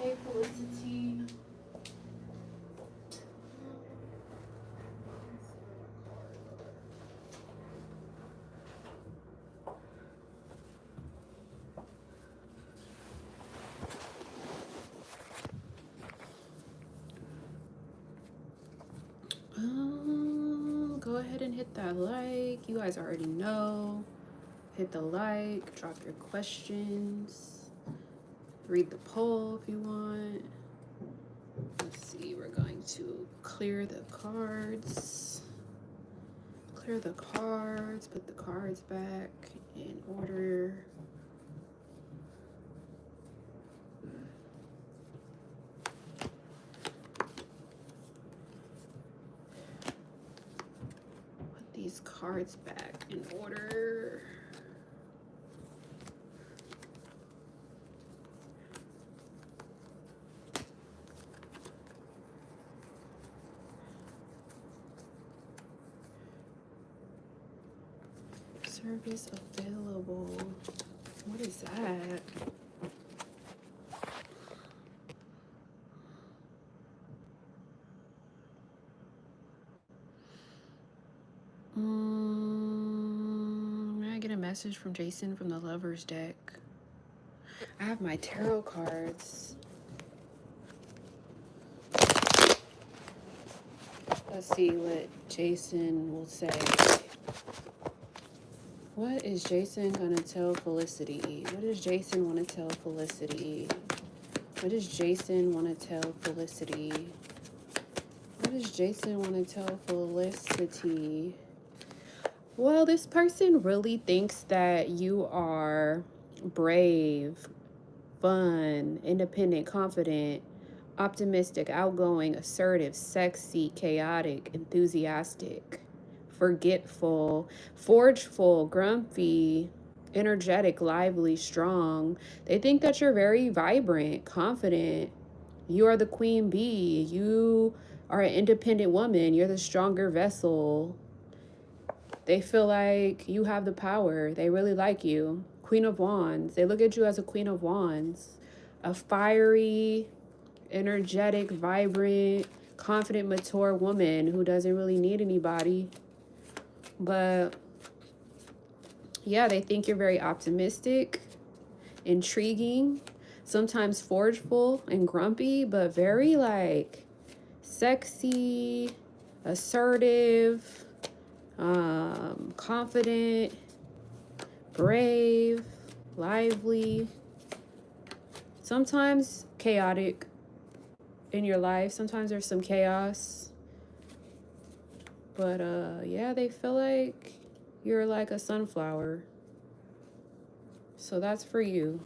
Hey, Felicity. Go ahead and hit that like. You guys already know. Hit the like, drop your questions, read the poll if you want. Let's see, we're going to clear the cards. Clear the cards, put the cards back in order. Put these cards back in order. Service available. What is that? I get a message from Jason from the Lovers deck. I have my tarot cards. Let's see what Jason will say. What is Jason gonna tell Felicity? What does Jason want to tell Felicity? What does Jason want to tell Felicity? What does Jason want to tell Felicity? Well, this person really thinks that you are brave, fun, independent, confident, optimistic, outgoing, assertive, sexy, chaotic, enthusiastic, forgetful, forgeful, grumpy, energetic, lively, strong. They think that you're very vibrant, confident. You are the queen bee. You are an independent woman. You're the stronger vessel. They feel like you have the power. They really like you. Queen of Wands. They look at you as a Queen of Wands. A fiery, energetic, vibrant, confident, mature woman who doesn't really need anybody. But yeah, they think you're very optimistic, intriguing, sometimes forgeful and grumpy, but very like sexy, assertive, confident, brave, lively, sometimes chaotic in your life. Sometimes there's some chaos. But yeah, they feel like you're like a sunflower. So that's for you.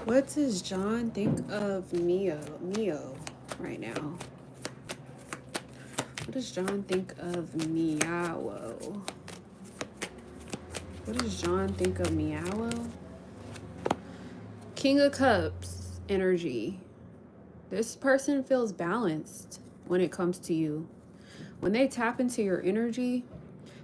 What does John think of Mio right now? What does John think of Meowo? What does John think of Meowo? King of Cups energy. This person feels balanced when it comes to you. When they tap into your energy,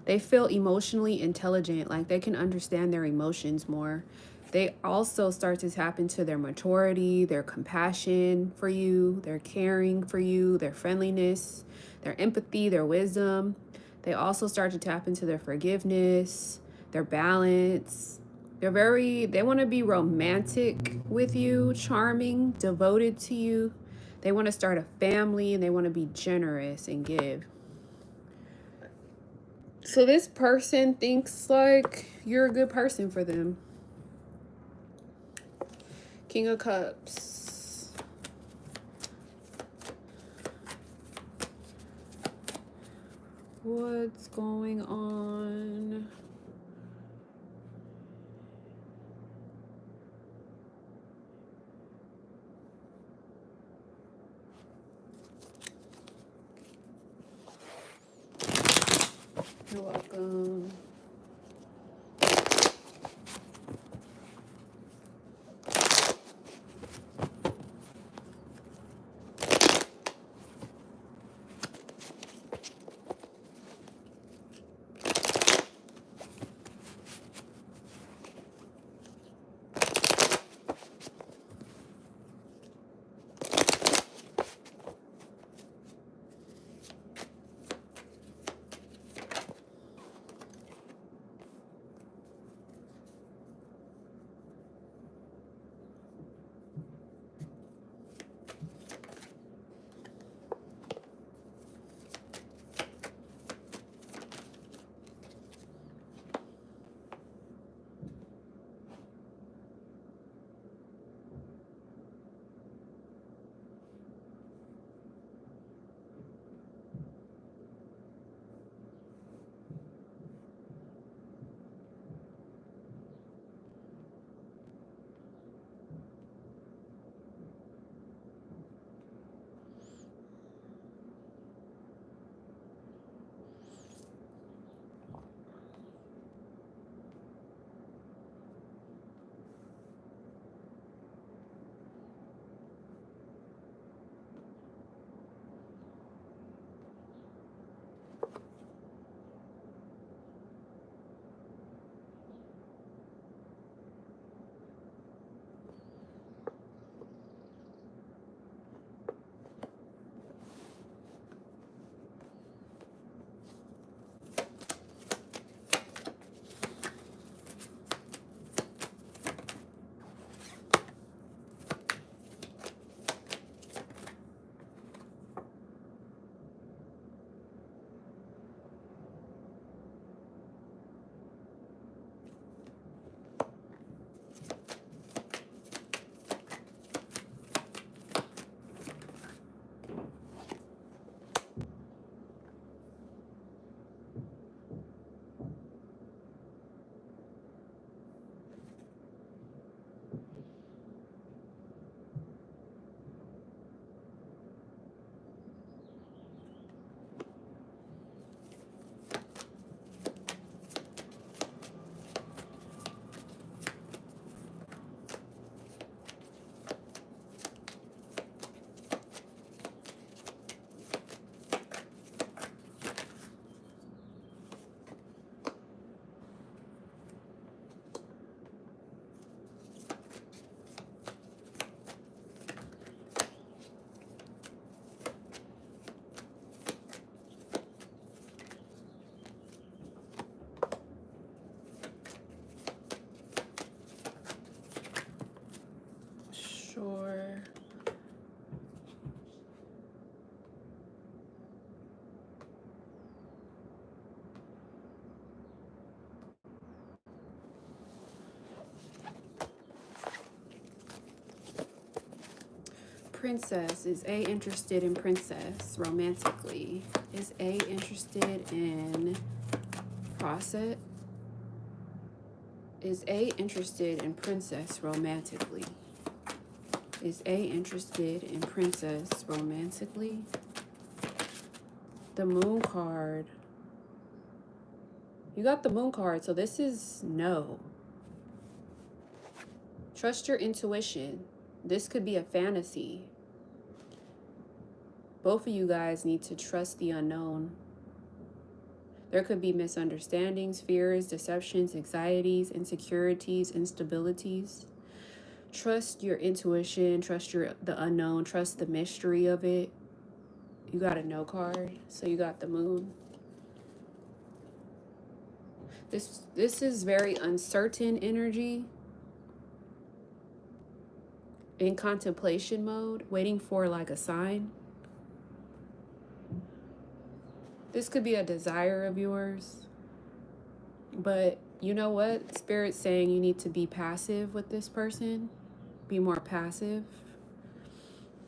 they feel emotionally intelligent, like they can understand their emotions more. They also start to tap into their maturity, their compassion for you, their caring for you, their friendliness, their empathy, their wisdom. They also start to tap into their forgiveness, their balance. They want to be romantic with you, charming, devoted to you. They want to start a family and they want to be generous and give. So this person thinks like you're a good person for them. King of Cups. What's going on? You're welcome. Sure. Princess. Is A interested in Princess romantically? Is A interested in Process? Is A interested in Princess romantically? Is A interested in Princess romantically? The Moon card. You got the Moon card, so this is no. Trust your intuition. This could be a fantasy. Both of you guys need to trust the unknown. There could be misunderstandings, fears, deceptions, anxieties, insecurities, instabilities. Trust your intuition, trust the unknown, trust the mystery of it. You got a no card, so you got the Moon. This is very uncertain energy. In contemplation mode, waiting for like a sign. This could be a desire of yours. But you know what? Spirit's saying you need to be passive with this person. Be more passive.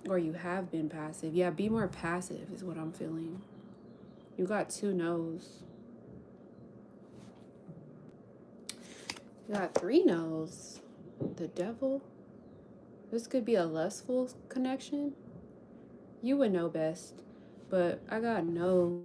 Or you have been passive. Yeah, be more passive is what I'm feeling. You got 2 no's. You got 3 no's. The Devil. This could be a lustful connection. You would know best. But I got no.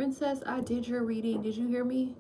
Princess, I did your reading. Did you hear me?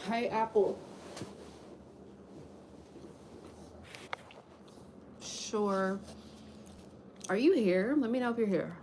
Hi, Apple. Sure. Are you here? Let me know if you're here.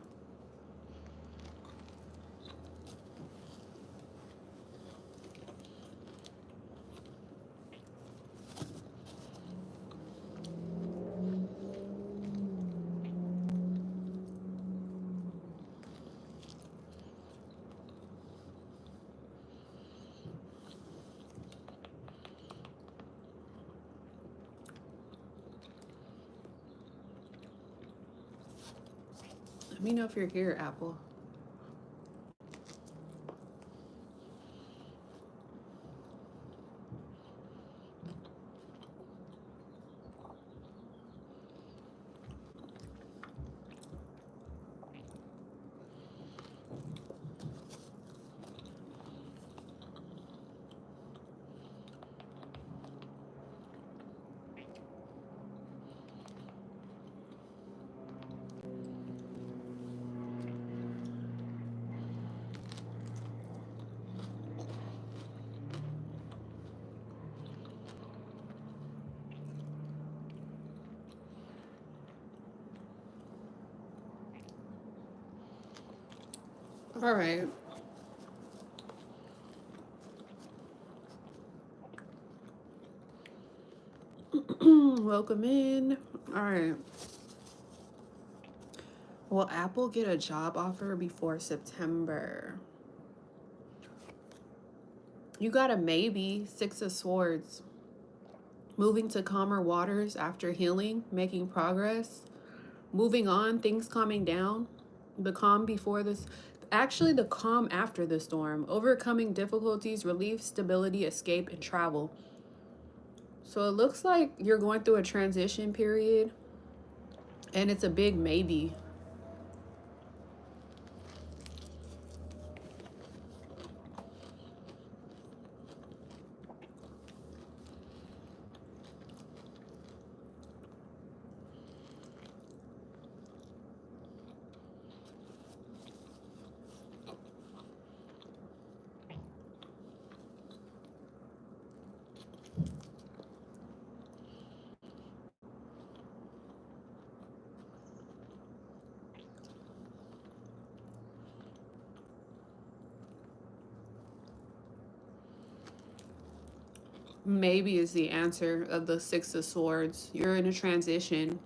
Let me know if you're here, Apple. All right. Welcome in. All right. Will Apple get a job offer before September? You got a maybe. Six of Swords. Moving to calmer waters after healing, making progress, moving on, things calming down. The calm before this, actually, the calm after the storm, overcoming difficulties, relief, stability, escape, and travel. So it looks like you're going through a transition period, and it's a big maybe. Maybe is the answer of the Six of Swords. You're in a transition.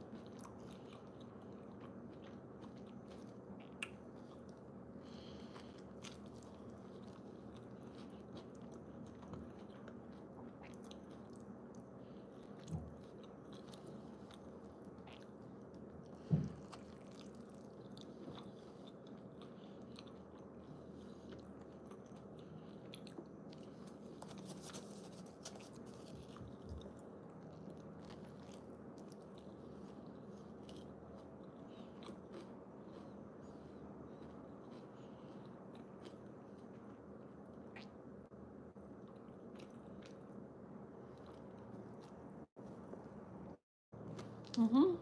Mm-hmm.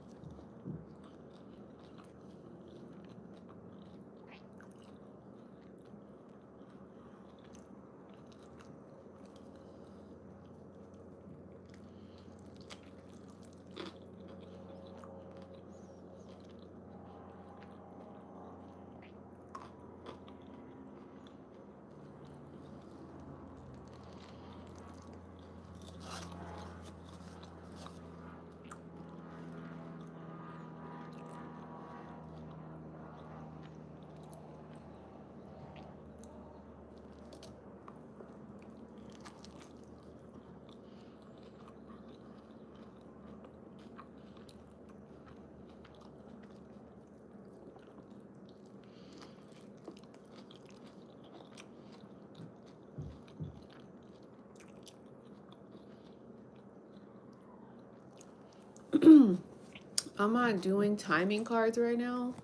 I'm not doing timing cards right now,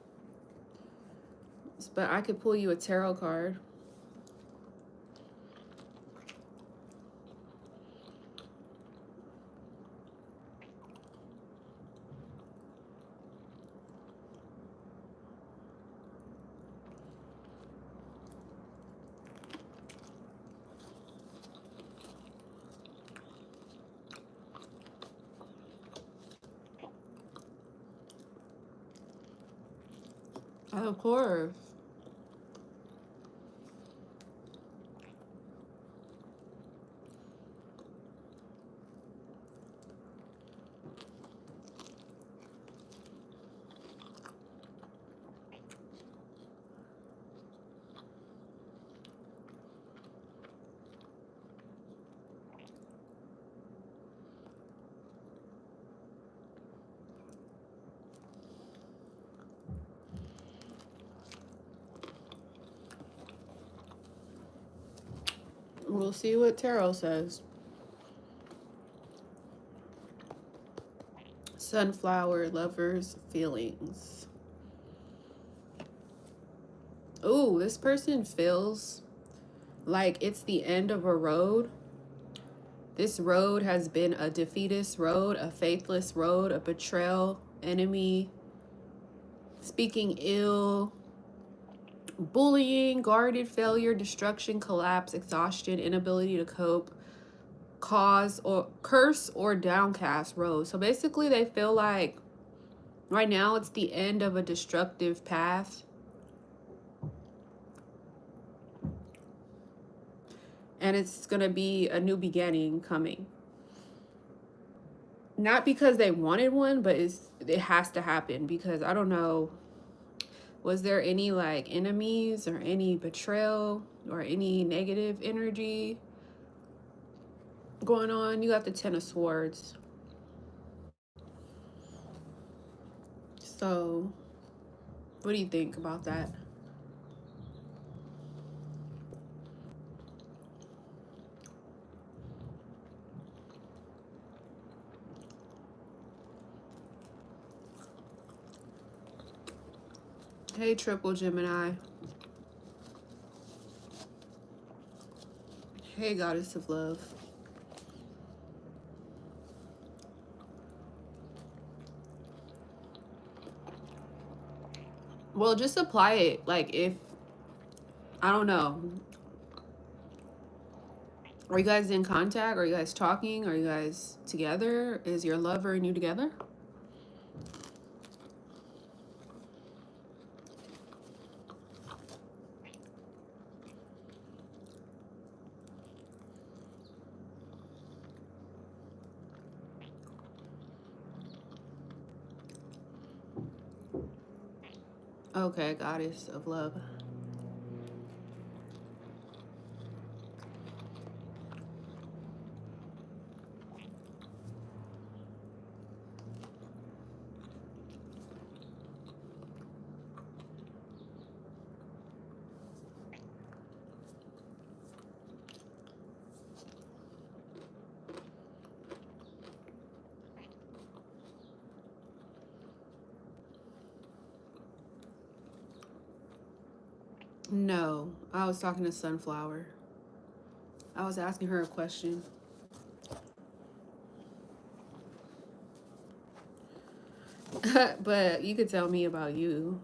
but I could pull you a tarot card. Of course. We'll see what tarot says. Sunflower lovers feelings. Ooh, this person feels like it's the end of a road. This road has been a defeatist road, a faithless road, a betrayal, enemy, speaking ill, bullying, guarded failure, destruction, collapse, exhaustion, inability to cope, cause or curse or downcast road. So basically they feel like right now it's the end of a destructive path. And it's going to be a new beginning coming. Not because they wanted one, but it has to happen because I don't know. Was there any like enemies or any betrayal or any negative energy going on? You got the Ten of Swords. So, what do you think about that? Hey, Triple Gemini. Hey, Goddess of Love. Well, just apply it. Like, if, I don't know. Are you guys in contact? Are you guys talking? Are you guys together? Is your lover and you together? Okay, Goddess of Love. No, I was talking to Sunflower. I was asking her a question. But you could tell me about you.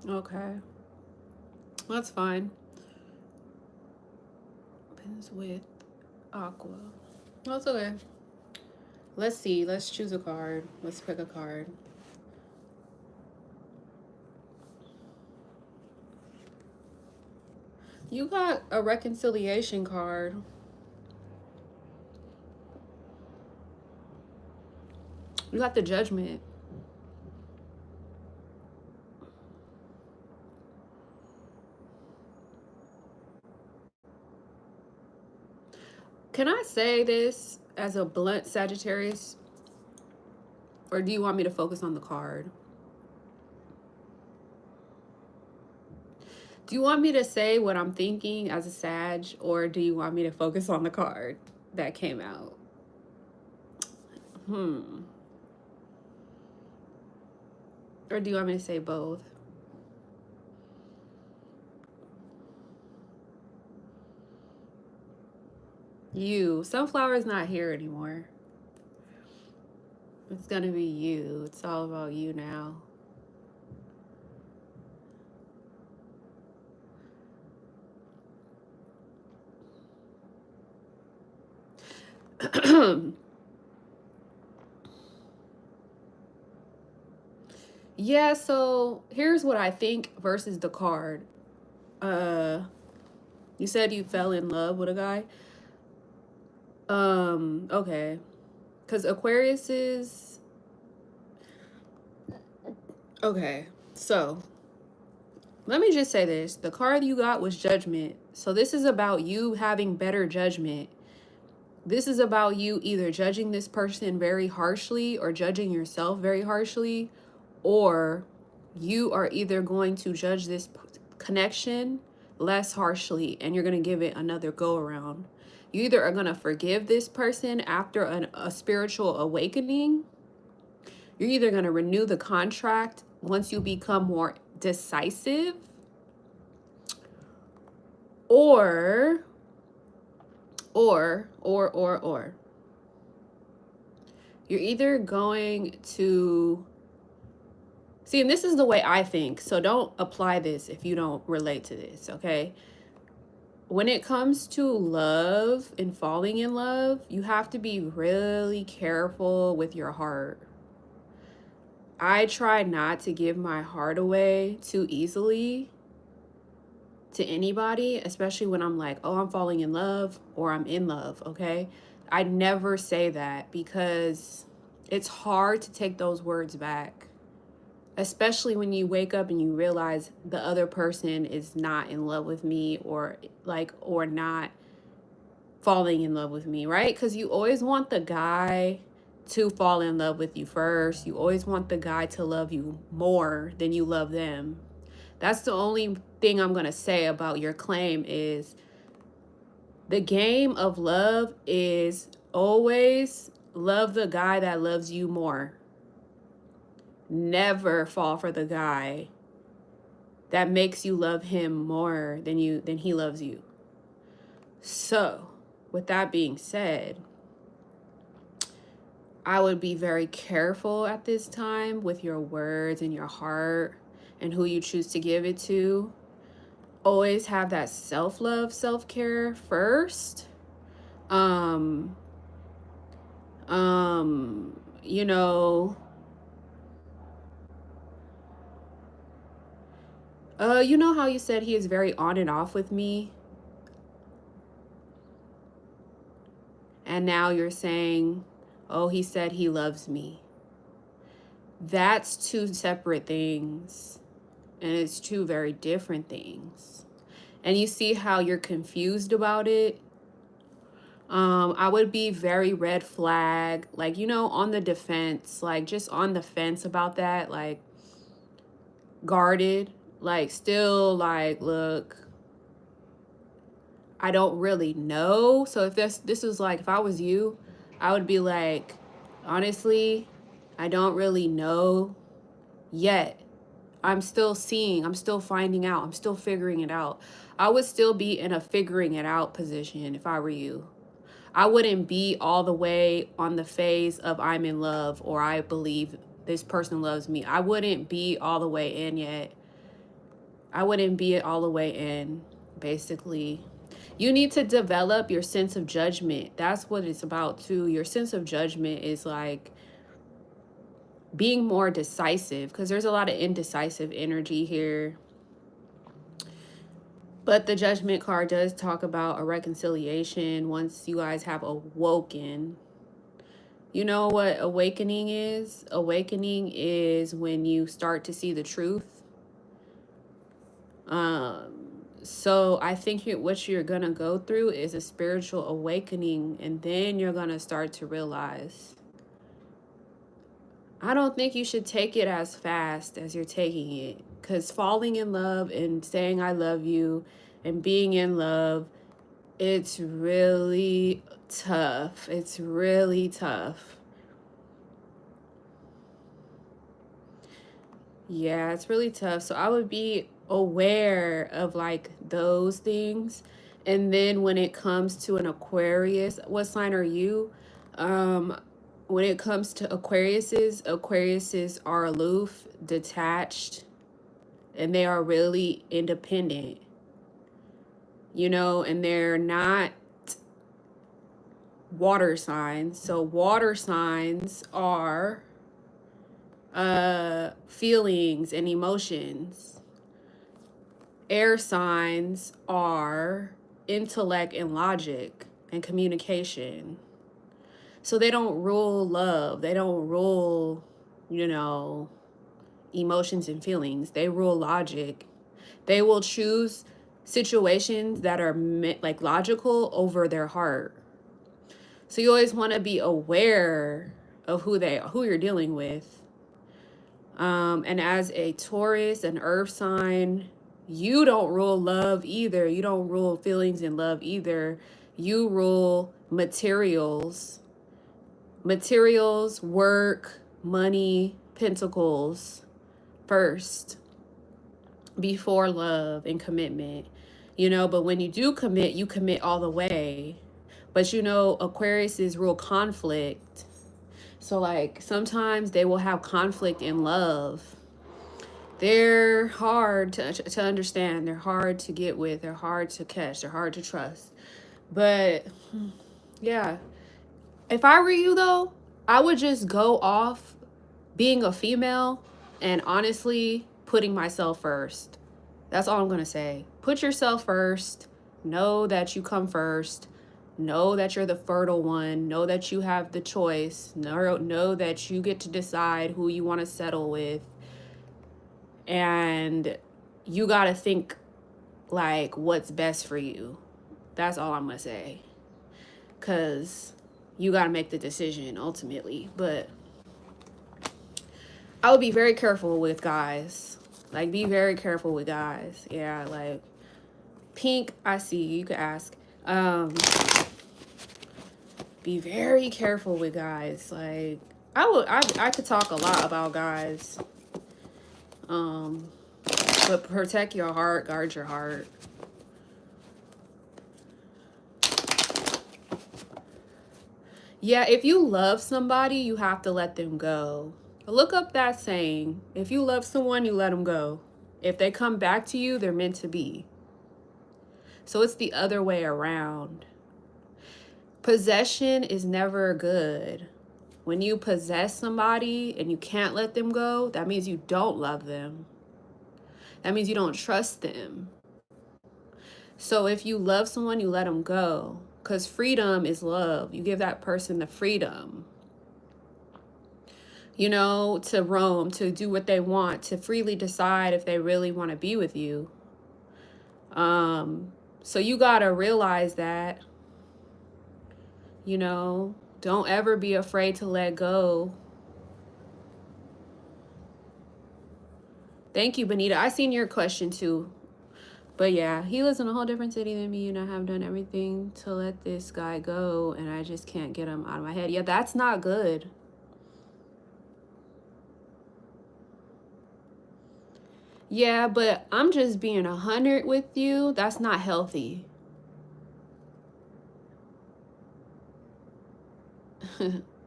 Okay. That's fine. Pins with Aqua. That's okay. Let's see. Let's choose a card. Let's pick a card. You got a reconciliation card. You got the Judgment. Can I say this as a blunt Sagittarius? Or do you want me to focus on the card? Do you want me to say what I'm thinking as a Sag? Or do you want me to focus on the card that came out? Or do you want me to say both? You. Sunflower's not here anymore. It's gonna be you. It's all about you now. Yeah, so here's what I think versus the card. You said you fell in love with a guy. Okay. Because Aquarius is okay. So let me just say this. The card you got was judgment. So this is about you having better judgment. This is about you either judging this person very harshly or judging yourself very harshly, or you are either going to judge this connection less harshly and you're going to give it another go around. You either are going to forgive this person after a spiritual awakening. You're either going to renew the contract once you become more decisive, or or you're either going to see, and this is the way I think, so don't apply this if you don't relate to this, okay? When it comes to love and falling in love, you have to be really careful with your heart. I try not to give my heart away too easily to anybody, especially when I'm like, oh, I'm falling in love or I'm in love, okay? I never say that because it's hard to take those words back, especially when you wake up and you realize the other person is not in love with me, or not falling in love with me, right? Because you always want the guy to fall in love with you first. You always want the guy to love you more than you love them. That's the only thing I'm going to say about your claim is the game of love is always love the guy that loves you more. Never fall for the guy that makes you love him more than he loves you. So, with that being said, I would be very careful at this time with your words and your heart and who you choose to give it to. Always have that self-love, self-care first. You know, you know how you said he is very on and off with me, and now you're saying, oh, he said he loves me. That's two separate things, and it's two very different things. And you see how you're confused about it. I would be very red flag, like, on the defense, like just on the fence about that, like guarded, like still like, look, I don't really know. So if this was like, if I was you, I would be like, honestly, I don't really know yet. I'm still seeing, I'm still finding out, I'm still figuring it out. I would still be in a figuring it out position if I were you. I wouldn't be all the way on the phase of I'm in love or I believe this person loves me. I wouldn't be all the way in yet. I wouldn't be all the way in, basically. You need to develop your sense of judgment. That's what it's about too. Your sense of judgment is like being more decisive, because there's a lot of indecisive energy here. But the Judgment card does talk about a reconciliation once you guys have awoken. You know what awakening is? Awakening is when you start to see the truth. So I think what you're going to go through is a spiritual awakening, and then you're going to start to realize. I don't think you should take it as fast as you're taking it, because falling in love and saying I love you and being in love, it's really tough. It's really tough. Yeah, it's really tough. So I would be aware of like those things. And then when it comes to an Aquarius, what sign are you? When it comes to Aquariuses are aloof, detached, and they are really independent. And they're not water signs. So water signs are feelings and emotions. Air signs are intellect and logic and communication. So they don't rule love. They don't rule, you know, emotions and feelings. They rule logic. They will choose situations that are like logical over their heart. So you always want to be aware of who you're dealing with. And as a Taurus, an earth sign, you don't rule love either. You don't rule feelings and love either. You rule materials. Materials, work, money, pentacles first before love and commitment. You know, but when you do commit, you commit all the way. But you know, Aquarius is real conflict. So like sometimes they will have conflict in love. They're hard to understand. They're hard to get with. They're hard to catch. They're hard to trust. But yeah, if I were you though, I would just go off being a female and honestly putting myself first. That's all I'm going to say. Put yourself first. Know that you come first. Know that you're the fertile one. Know that you have the choice. Know that you get to decide who you want to settle with. And you got to think like what's best for you. That's all I'm going to say. Because you got to make the decision ultimately. But I would be very careful with guys. Like, be very careful with guys. Yeah, like, Pink, I see you. You could ask. Be very careful with guys. Like, I could talk a lot about guys. But protect your heart, guard your heart. Yeah, if you love somebody, you have to let them go. Look up that saying. If you love someone, you let them go. If they come back to you, they're meant to be. So it's the other way around. Possession is never good. When you possess somebody and you can't let them go, that means you don't love them. That means you don't trust them. So if you love someone, you let them go. Because freedom is love. You give that person the freedom, you know, to roam, to do what they want, to freely decide if they really want to be with you. So you got to realize that, you know, don't ever be afraid to let go. Thank you, Benita. I seen your question too. But yeah, he lives in a whole different city than me, and I have done everything to let this guy go, and I just can't get him out of my head. Yeah, that's not good. Yeah, but I'm just being 100 with you. That's not healthy.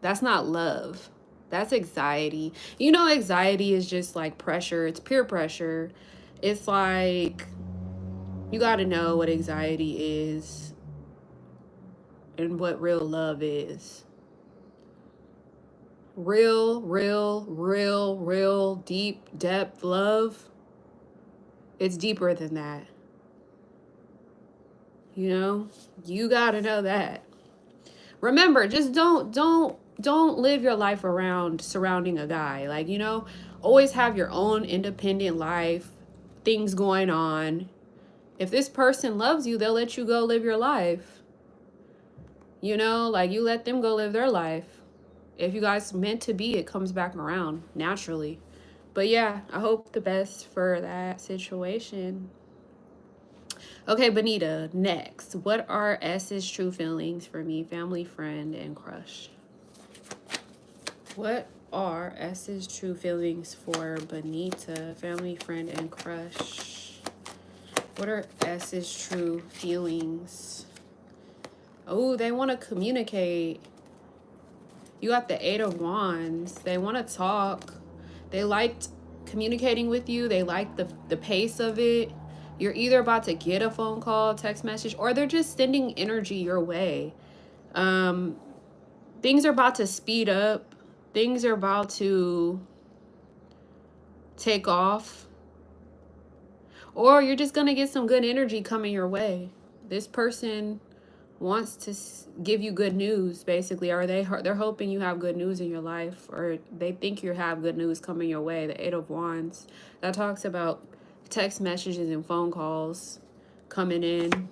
That's not love. That's anxiety. You know, anxiety is just like pressure. It's peer pressure. It's like, you got to know what anxiety is and what real love is. Real deep depth love, it's deeper than that. You know, you got to know that. Remember, just don't live your life around surrounding a guy. Like, you know, always have your own independent life, things going on. If this person loves you, they'll let you go live your life. You know, like, you let them go live their life. If you guys meant to be, it comes back around naturally. But yeah, I hope the best for that situation. Okay, Benita, next. What are S's true feelings for me, family, friend, and crush? What are S's true feelings for Benita, family, friend, and crush? What are S's true feelings? Oh, they want to communicate. You got the 8 of Wands. They want to talk. They liked communicating with you. They like the pace of it. You're either about to get a phone call, text message, or they're just sending energy your way. Things are about to speed up. Things are about to take off. Or you're just going to get some good energy coming your way. This person wants to give you good news, basically, or they're hoping you have good news in your life, or they think you have good news coming your way. The Eight of Wands, that talks about text messages and phone calls coming in.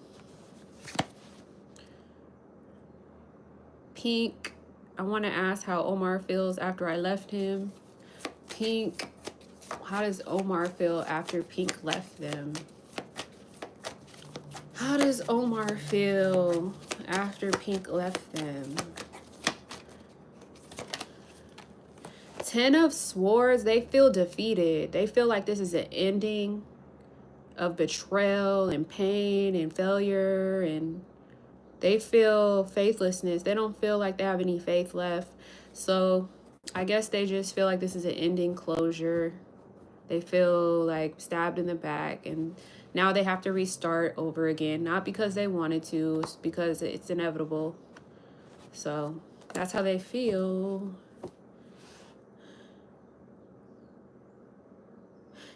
Pink, I want to ask how Omar feels after I left him. Pink, how does Omar feel after Pink left them? How does Omar feel after Pink left them? Ten of Swords, they feel defeated. They feel like this is an ending of betrayal and pain and failure, and they feel faithlessness. They don't feel like they have any faith left. So I guess they just feel like this is an ending, closure. They feel like stabbed in the back, and now they have to restart over again. Not because they wanted to, it's because it's inevitable. So that's how they feel.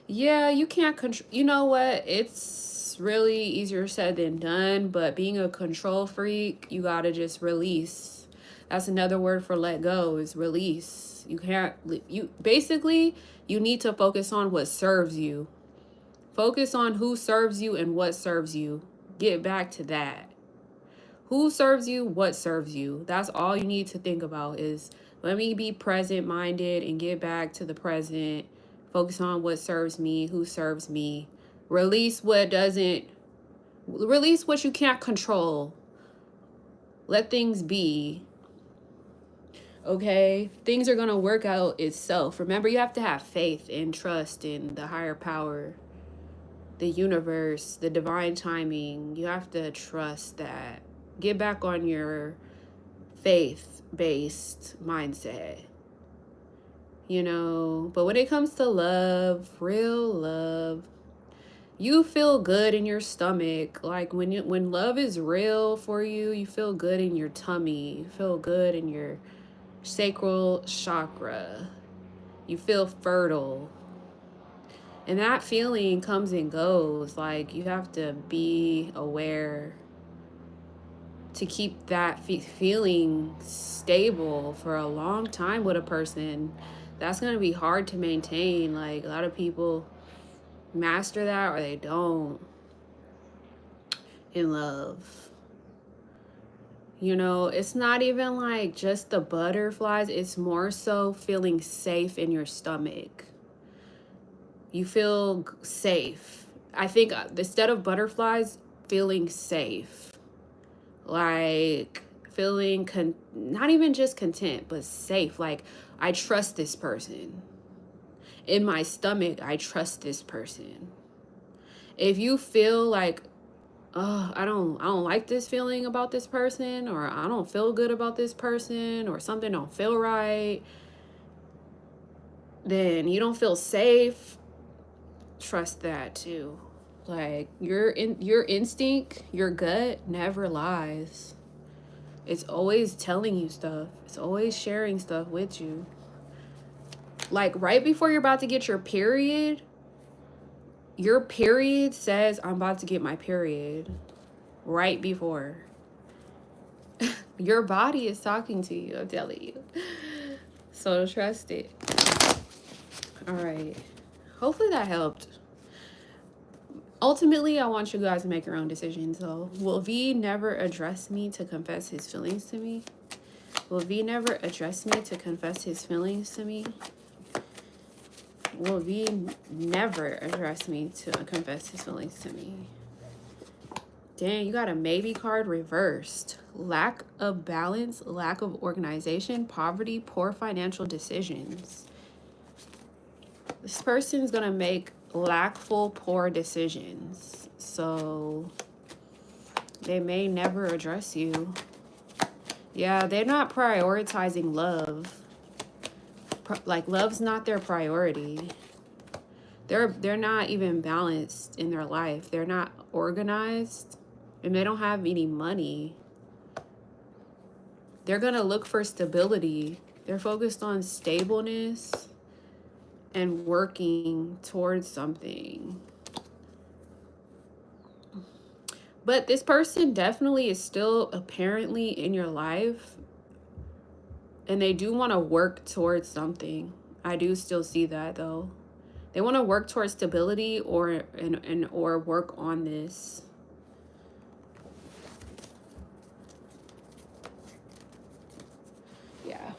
Yeah, you can't control. You know what? It's really easier said than done, but being a control freak, you gotta just release. That's another word for let go, is release. You can't, you basically, you need to focus on what serves you. Focus on who serves you and what serves you. Get back to that. Who serves you, what serves you. That's all you need to think about, is let me be present minded and get back to the present. Focus on what serves me, who serves me. Release what you can't control. Let things be. Okay? Things are going to work out itself. Remember, you have to have faith and trust in the higher power, the universe, the divine timing. You have to trust that. Get back on your faith-based mindset. You know, but when it comes to love, real love, you feel good in your stomach. Like when love is real for you, you feel good in your tummy. You feel good in your sacral chakra. You feel fertile. And that feeling comes and goes. Like, you have to be aware to keep that feeling stable for a long time with a person. That's going to be hard to maintain. Like, a lot of people master that or they don't in love. You know, it's not even like just the butterflies. It's more so feeling safe in your stomach. You feel safe. I think instead of butterflies, feeling safe. Like feeling not even just content, but safe. Like, I trust this person. In my stomach, I trust this person. If you feel like, oh, I don't like this feeling about this person, or I don't feel good about this person, or something don't feel right, then you don't feel safe. Trust that too. Like, your instinct, your gut never lies. It's always telling you stuff. It's always sharing stuff with you. Like, right before you're about to get your period says, I'm about to get my period. Right before. Your body is talking to you, I'm telling you. So trust it. All right. Hopefully that helped. Ultimately, I want you guys to make your own decisions. So, will V never address me to confess his feelings to me? Will V never address me to confess his feelings to me? Will V never address me to confess his feelings to me? Dang, you got a maybe card reversed. Lack of balance, lack of organization, poverty, poor financial decisions. This person's going to make lackful, poor decisions. So they may never address you. Yeah, they're not prioritizing love. Like, love's not their priority. They're not even balanced in their life. They're not organized, and they don't have any money. They're going to look for stability. They're focused on stableness and working towards something. But this person definitely is still apparently in your life. And they do want to work towards something. I do still see that though. They want to work towards stability or work on this. Yeah.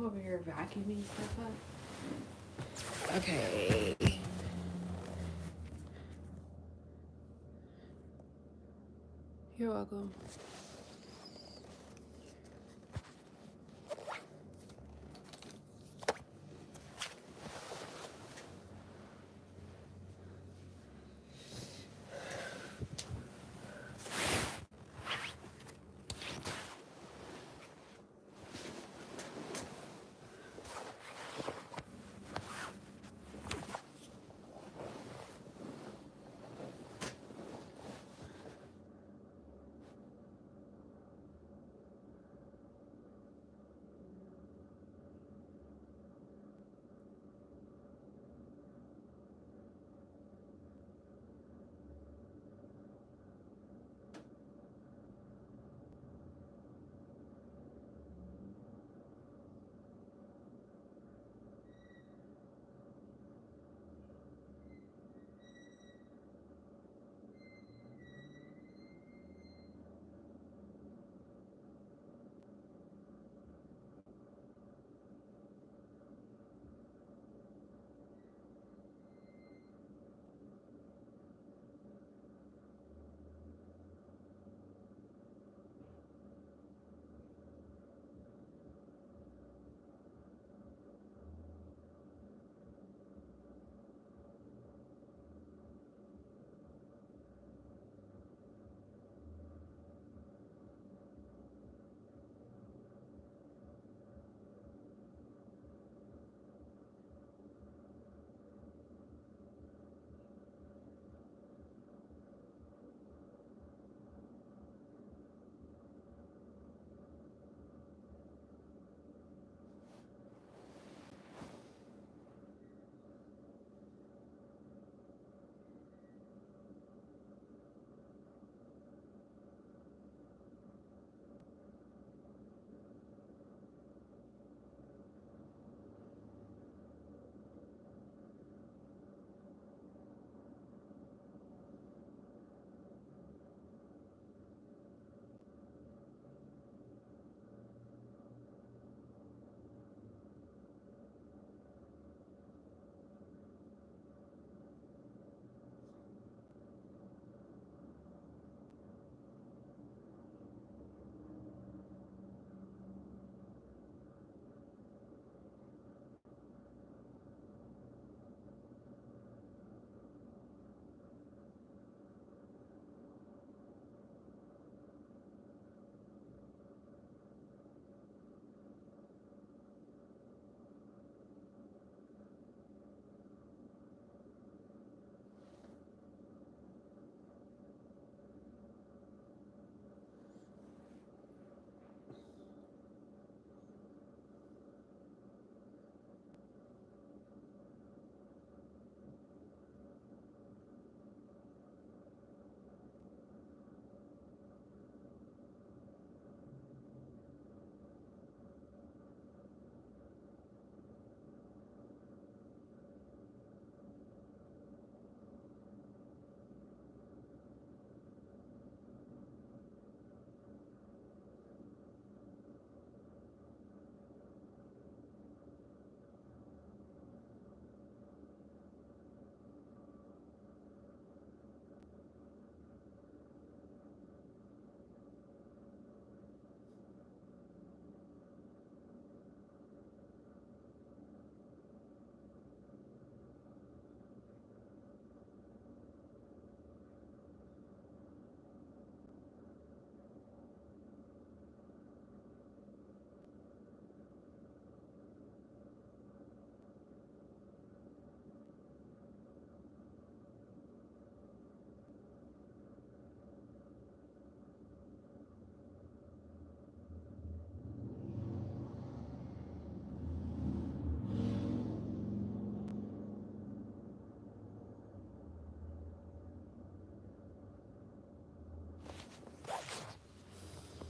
Over here vacuuming stuff up. Okay. You're welcome.